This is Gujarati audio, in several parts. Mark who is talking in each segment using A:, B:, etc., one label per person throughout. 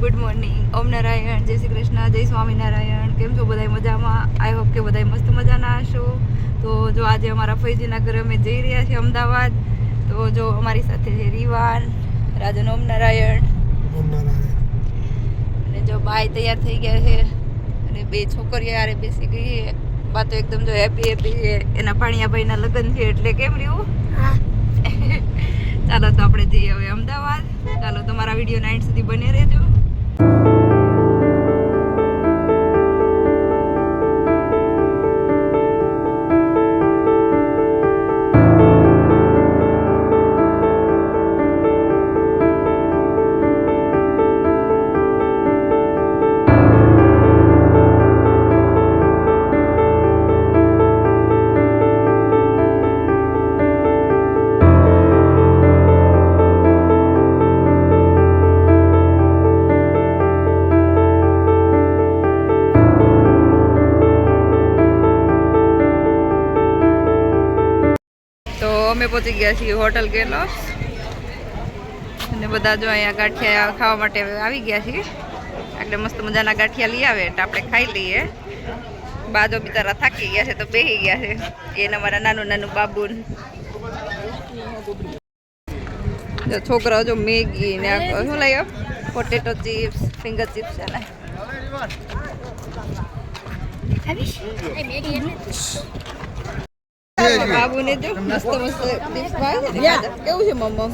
A: ગુડ મોર્નિંગ, ઓમ નારાયણ, જય શ્રી કૃષ્ણ, જય સ્વામિનારાયણ. કેમ છો બધા? મજામાં? આઈ હોપ કે બધા મસ્ત મજાના હશો. તો જો આજે અમારા ફૈજીના ઘરે અમે જઈ રહ્યા છીએ અમદાવાદ. તો જો અમારી સાથે છે રીવાન, રાજન. ઓમ નારાયણ. અને જો બાય તૈયાર થઈ ગયા છે અને બે છોકરીઓ યારે બેસી ગઈ છે. બા તો એકદમ જો હેપી હેપી છે. એના ભાણિયાભાઈના લગ્ન છે એટલે કેમ રહ્યું? ચાલો તો આપણે જઈએ હવે અમદાવાદ. ચાલો તમારા વિડીયો 9 સુધી બને રહેજો. અમે પહોંચી ગયા છીએ હોટલ ગેલોસ અને બધા જો અહીંયા ગાંઠિયા ખાવા માટે આવી ગયા છીએ. એટલે મસ્ત મજાના ગાંઠિયા લઈ આવે એટલે આપણે ખાઈ લઈએ. બાજો બિચારા થાકી ગયા છે તો બેસી ગયા છે. એને અમારા નાનું નાનું બાબુ છોકરાઓ જો મેગી ને શું લઈ આવ, પોટેટો ચિપ્સ, ફિંગર ચિપ્સ છે ને બાબુ ને જો મસ્ત મસ્ત ટિપ્સ ભાઈ કેવું છે મમ્મા?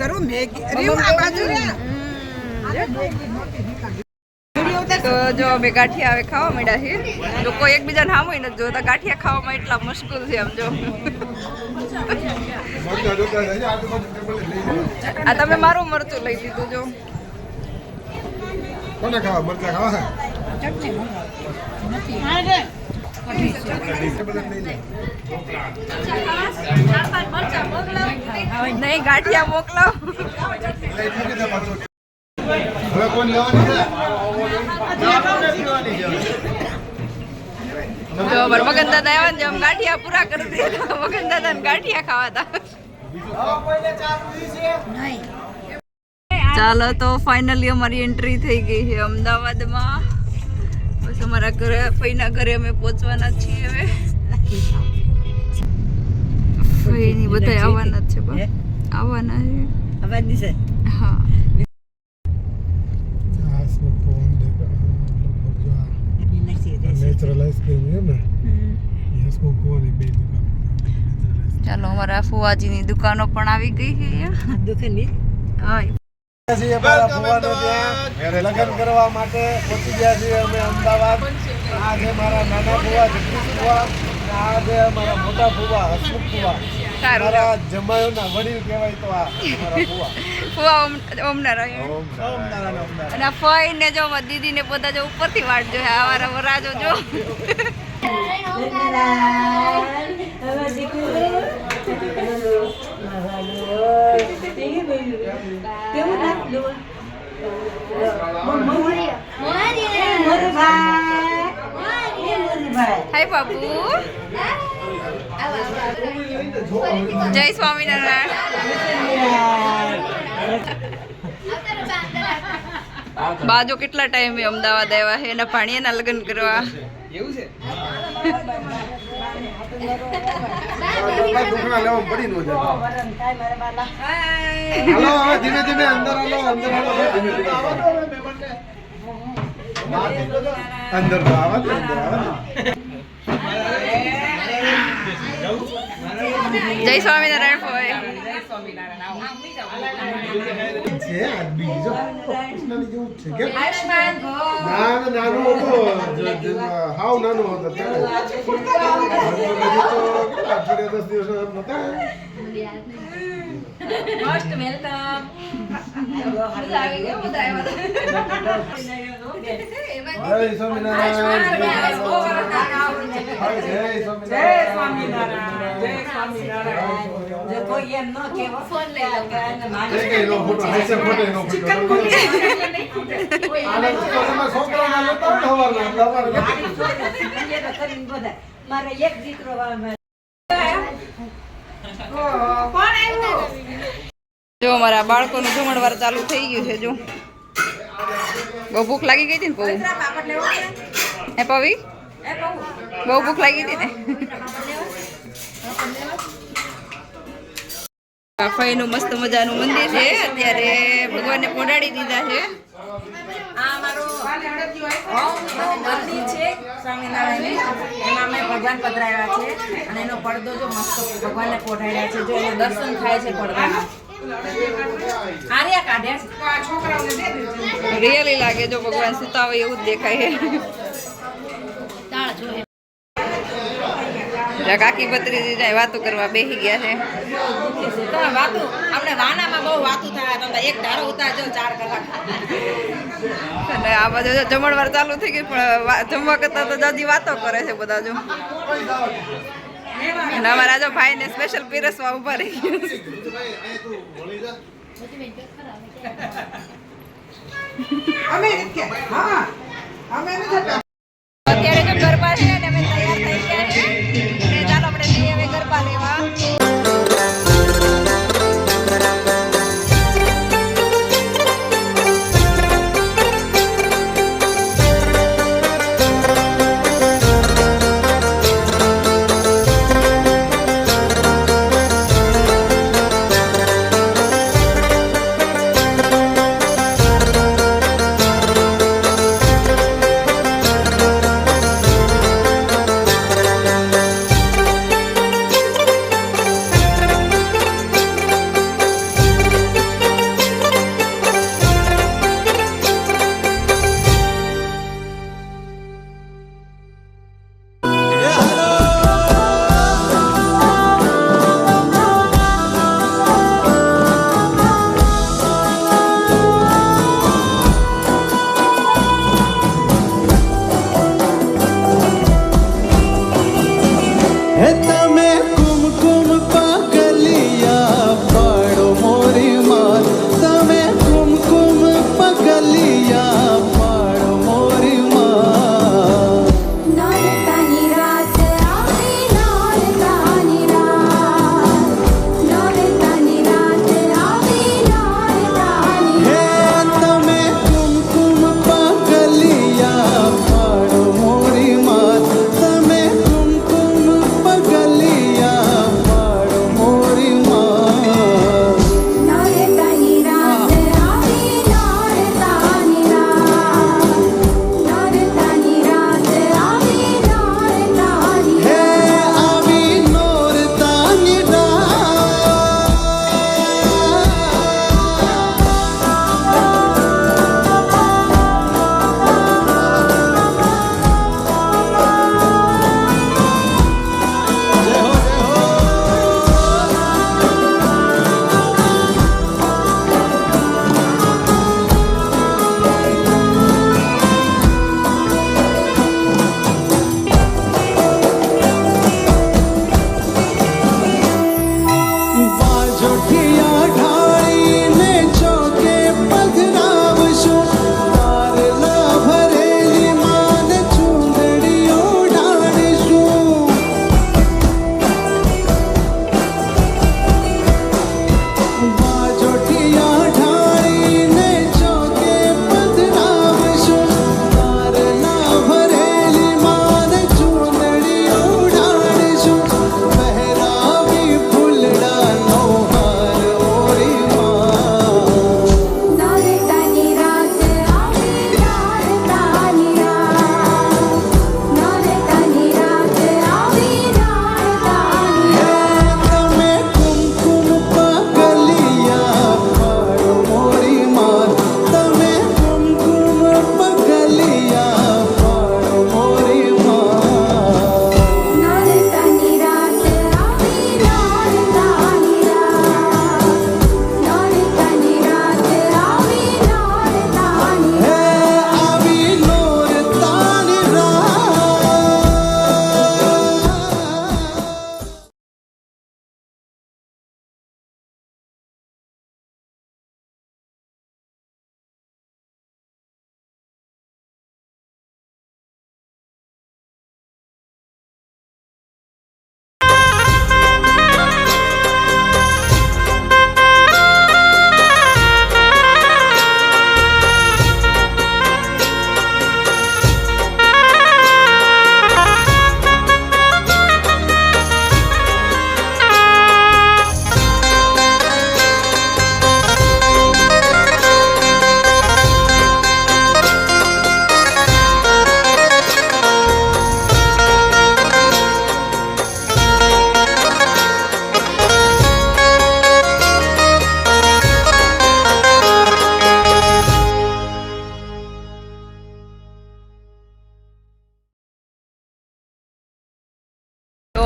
A: તો જો અમે ગાંઠિયા હવે ખાવા માંડ્યા છીએ. જો કોઈ એકબીજાને સામું નથી જોતા. ગાંઠિયા ખાવામાં એટલા મુશ્કેલ છે આમ જો. આ તમે મારું મરચું લઈ લીધું જો. કોને ખાવા મરચા ખાવા? નહીં ગાંઠિયા મોકલાવ. જો મગન દાદા આવ્યા ને આમ ગાંઠિયા પૂરા કરી દીધા. મગન દાદા ને ગાંઠિયા ખાવા હતા. ચાલો તો ફાઇનલી અમારી એન્ટ્રી થઈ ગઈ છે અમદાવાદમાં. બસ અમારા ઘરે ફઈના ઘરે અમે પહોંચવાના છીએ હવે. ફઈની બધા આવવાના જ છે. આવવાના છે. આવવાની છે. હા. ચાલો અમારા ફુવાજીની દુકાનો પણ આવી ગઈ છે અહીંયા.
B: લગ્ન કરવા માટે પહોંચી ગયા છીએ અમે અમદાવાદ. આ છે મારા નાના ફુવા જગદીશ ફુવા, આ છે મારા મોટા ફુવા હસમુખ ફુવા. મારા જમાયોના વડીલ કહેવાય તો આ મારા ફુવા.
A: ફુવા ઓમ નારાયણ. અને ફઈ ને જો દીદી ને બધા જો ઉપરથી વાટ જો આવારા વરાજો જો. હાય બાપુ. જય સ્વામિનારાયણ. બાજો કેટલા ટાઈમે અમદાવાદ આવ્યા છે એના ભાણિયાના લગ્ન કરવા. એવું છે.
B: ધીમે ધીમે અંદર અંદર
A: જય સ્વામિનારાયણ ભાઈ.
B: હાવ નાનો હતો
A: મોસ્ટ વેલકમ. મારે એક દીકરો જો અમારા બાળકોનું જમણવાર ચાલુ થઈ ગયું છે. જો બહુ ભૂખ લાગી ગઈ હતી ને પૌ હે પવી બહુ ભૂખ લાગી હતી ને ફઈનું મસ્ત મજાનું મંદિર છે અત્યારે ભગવાનને પોડાડી દીધા છે
C: આ અમારું મંદિર છે સ્વામિનારાયણ એમાં અમે ભગવાન પધરાવ્યા છે અને એનો પડદો જો મસ્ત ભગવાનને પોઢાડ્યા છે જો એનું દર્શન થાય છે પડદાના આર્યા કાઢ્યા છે
A: રિયલી લાગે જો ભગવાન સુતા હોય એવું જ દેખાય છે કાકી બત્રીજી જાય વાતો કરવા બેસી ગયા છે
C: વાતું આપણે વાનામાં બહુ વાતું થયા હતા એક ધારો ઉતાર જો 4 કલાક
A: અને આ બાજુ જો જમણવાર ચાલુ થઈ ગઈ પણ જમવા કરતા તો દાદી વાતો કરે છે બધા જો અને અમારા જો ભાઈને સ્પેશિયલ પીરસવા ઉભા રહી અત્યારે જો ગરબા છે ને અમે તૈયાર થઈ ગયા છે અને ચાલો આપણે જઈએ હવે ગરબા લેવા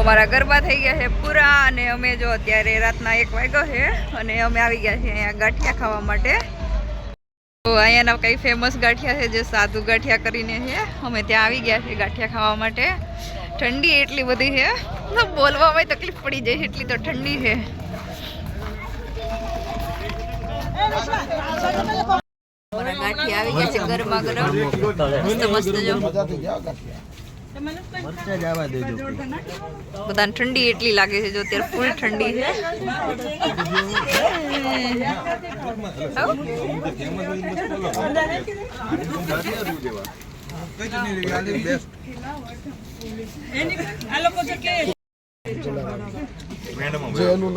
A: અમારા ગરબા થઈ ગયા છે પૂરા અને અમે જો અત્યારે રાતના 1 વાગ્યો છે અને અમે આવી ગયા છીએ અહીંયા ગાંઠિયા ખાવા માટે. તો અહીંયાના કઈ ફેમસ ગાંઠિયા છે જે સાધુ ગાંઠિયા કરીને છે. અમે ત્યાં આવી ગયા છીએ ગાંઠિયા ખાવા માટે. ઠંડી એટલી બધી છે, બોલવામાં તકલીફ પડી જાય છે એટલી તો ઠંડી છે. ગાંઠિયા આવી ગયા છે ગરમા ગરમ, મસ્ત મસ્ત જો. બધાને ઠંડી એટલી લાગે છે જો અત્યારે ફૂલ ઠંડી છે.
B: જે એનું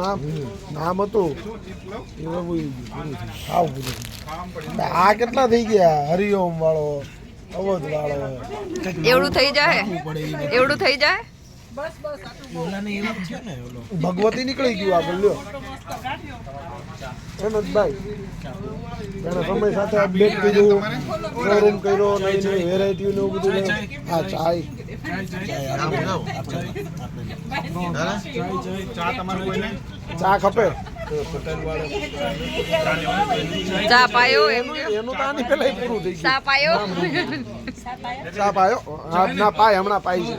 B: નામ હતું આ કેટલા થઈ ગયા? હરિઓમ વાળો, અવધ વાળો,
A: એવડું થઈ જાય, એવડું થઈ જાય.
B: ભગવતી નીકળી ગયું આગળ લ્યો. એમ જ ભાઈ એને સમય સાથે અપડેટ કર્યું, શોરૂમ કર્યો, નવી નવી વેરાયટી ને એવું બધું. હા ચાય ચા ખપે?
A: ચા પાયો એમ
B: એનું તો આની પેલા પૂરું થઈ
A: ચા પાયો.
B: ગયું. ચા પાયો? હા ના પાય, હમણાં પાય છે.